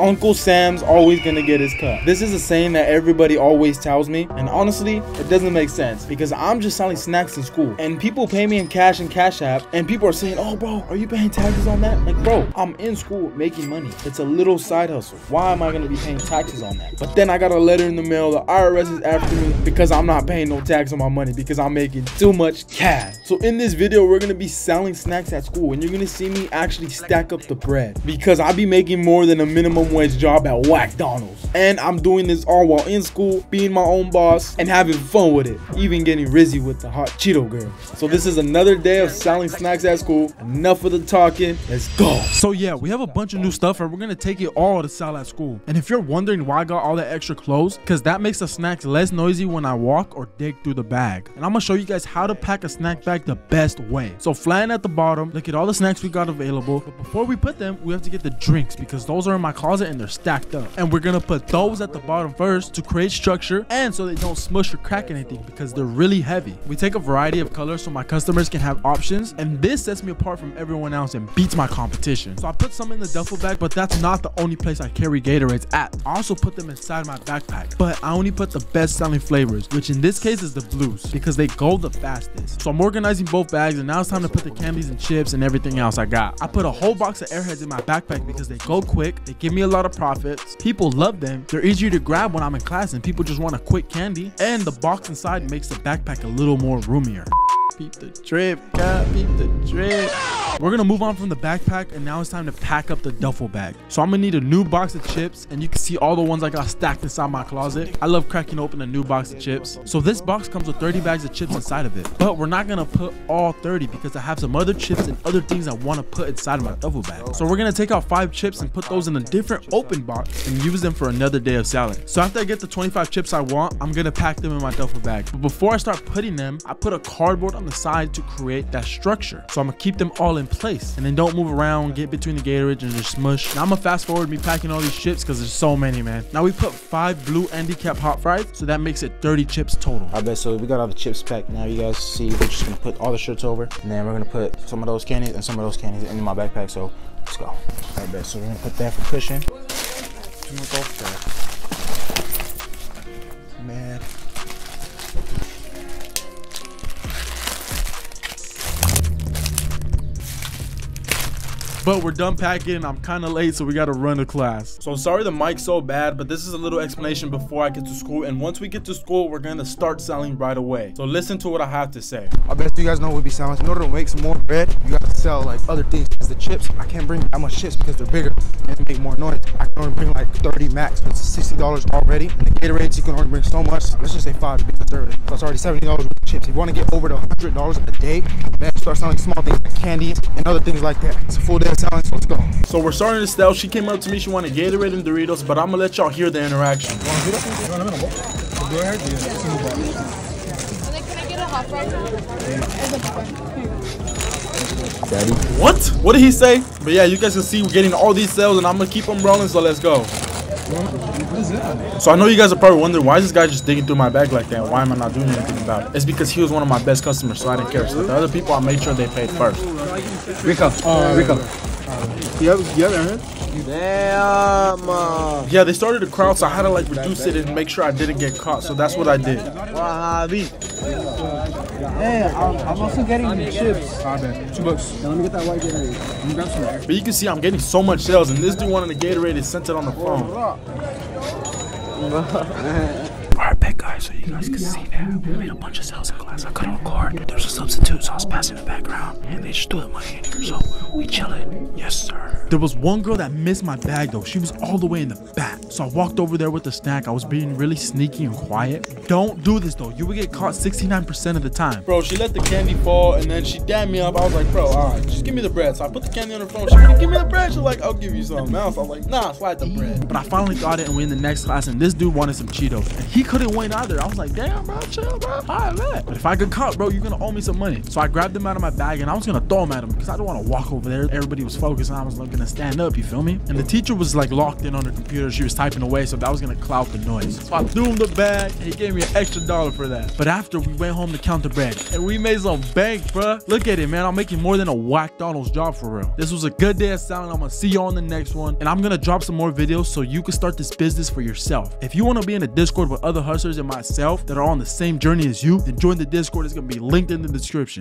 Uncle Sam's always gonna get his cut. This is a saying that everybody always tells me, and honestly, it doesn't make sense because I'm just selling snacks in school and people pay me in cash and Cash App, and people are saying, oh bro, are you paying taxes on that? Like, bro, I'm in school making money. It's a little side hustle. Why am I gonna be paying taxes on that? But then I got a letter in the mail. The IRS is after me because I'm not paying no tax on my money because I'm making too much cash. So in this video, we're gonna be selling snacks at school, and you're gonna see me actually stack up the bread because I be making more than a minimum wage job at McDonald's. And I'm doing this all while in school, being my own boss, and having fun with it. Even getting rizzy with the hot Cheeto girl. So this is another day of selling snacks at school. Enough of the talking. Let's go. So yeah, we have a bunch of new stuff and we're gonna take it all to sell at school. And if you're wondering why I got all that extra clothes, because that makes the snacks less noisy when I walk or dig through the bag. And I'm gonna show you guys how to pack a snack bag the best way. So flatten at the bottom, look at all the snacks we got available. But before we put them, we have to get the drinks because those are in my closet and they're stacked up. And we're gonna put those at the bottom first to create structure and so they don't smush or crack anything because they're really heavy. We take a variety of colors so my customers can have options, and this sets me apart from everyone else and beats my competition. So I put some in the duffel bag, but that's not the only place I carry Gatorades at. I also put them inside my backpack, but I only put the best selling flavors, which in this case is the blues because they go the fastest. So I'm organizing both bags, and now it's time to put the candies and chips and everything else I got. I put a whole box of Airheads in my backpack because they go quick, they give me a lot of profits, people love them, they're easier to grab when I'm in class and people just want a quick candy, and the box inside makes the backpack a little more roomier. Peep the drip, God, peep the drip. We're gonna move on from the backpack, and now it's time to pack up the duffel bag. So I'm gonna need a new box of chips, and you can see all the ones I got stacked inside my closet. I love cracking open a new box of chips. So this box comes with 30 bags of chips inside of it, but we're not gonna put all 30 because I have some other chips and other things I want to put inside of my duffel bag. So we're gonna take out 5 chips and put those in a different open box and use them for another day of selling. So after I get the 25 chips I want, I'm gonna pack them in my duffel bag. But before I start putting them, I put a cardboard on the side to create that structure. So I'm gonna keep them all in place and then don't move around, get between the Gatorades and just smush. Now I'm gonna fast forward me packing all these chips because there's so many, man. Now we put 5 blue Andy Cap hot fries, so that makes it 30 chips total. I bet. So we got all the chips packed. Now you guys see, we're just gonna put all the shirts over, and then we're gonna put some of those candies and some of those candies in my backpack. So let's go. I bet. So we're gonna put that for cushion. Man. But we're done packing and I'm kind of late, so we got to run to class. So sorry the mic's so bad, but this is a little explanation before I get to school. And once we get to school, we're going to start selling right away. So listen to what I have to say. I bet you guys know we'll be selling. In order to make some more bread, you got to sell like other things. Because the chips, I can't bring that much chips because they're bigger and they make more noise. I can only bring like 30 max. It's $60 already. And the Gatorades, you can only bring so much. Let's just say 5 to be conservative. So it's already $70 worth of chips. If you want to get over to $100 a day, man, start selling small things like candies and other things like that. It's a full day of selling, so let's go. So we're starting to sell. She came up to me, she wanted Gatorade and Doritos, but I'm gonna let y'all hear the interaction. Can I get a hot fry? Daddy. What did he say? But yeah, you guys can see we're getting all these sales and I'm gonna keep them rolling, so let's go. So I know you guys are probably wondering, why is this guy just digging through my bag like that? Why am I not doing anything about it? It's because he was one of my best customers, so I didn't care. So the other people, I made sure they paid first. Rico. You have Airheads? Damn. Yeah, they started to crowd, so I had to like reduce it and make sure I didn't get caught. So that's what I did. Hey, I'm also getting the chips. I bet. $2. Now let me get that white Gatorade. Let me grab some there. But you can see I'm getting so much sales, and this dude wanted a Gatorade and sent it on the phone. Alright, bet guys, so you guys can see that we made a bunch of sales in class. I couldn't record. There's a substitute, so I was passing the background, and they just threw the money in here, so we chillin'. Yes, sir. There was one girl that missed my bag though. She was all the way in the back. So I walked over there with the snack. I was being really sneaky and quiet. Don't do this though. You would get caught 69% of the time. Bro, she let the candy fall and then she dabbed me up. I was like, bro, alright, just give me the bread. So I put the candy on her phone. She wouldn't give me the bread. She's like, I'll give you something else. I was like, nah, slide the bread. But I finally got it and we're in the next class, and this dude wanted some Cheetos. And he couldn't wait it either. I was like, damn, bro, chill, bro. All right, man. But if I get caught, bro, you're gonna owe me some money. So I grabbed them out of my bag and I was gonna throw them at him because I don't want to walk over there. Everybody was focused and I was gonna stand up, you feel me? And the teacher was like locked in on her computer. She was typing away, so that was gonna cloud the noise. So I threw him the bag and he gave me an extra $1 for that. But after, we went home to count the bread and we made some bank, bro. Look at it, man. I'm making more than a whack Donald's job for real. This was a good day of selling. I'm gonna see you on the next one, and I'm gonna drop some more videos so you can start this business for yourself. If you want to be in a Discord with other hustlers and myself that are on the same journey as you, then join the Discord. It's gonna be linked in the description.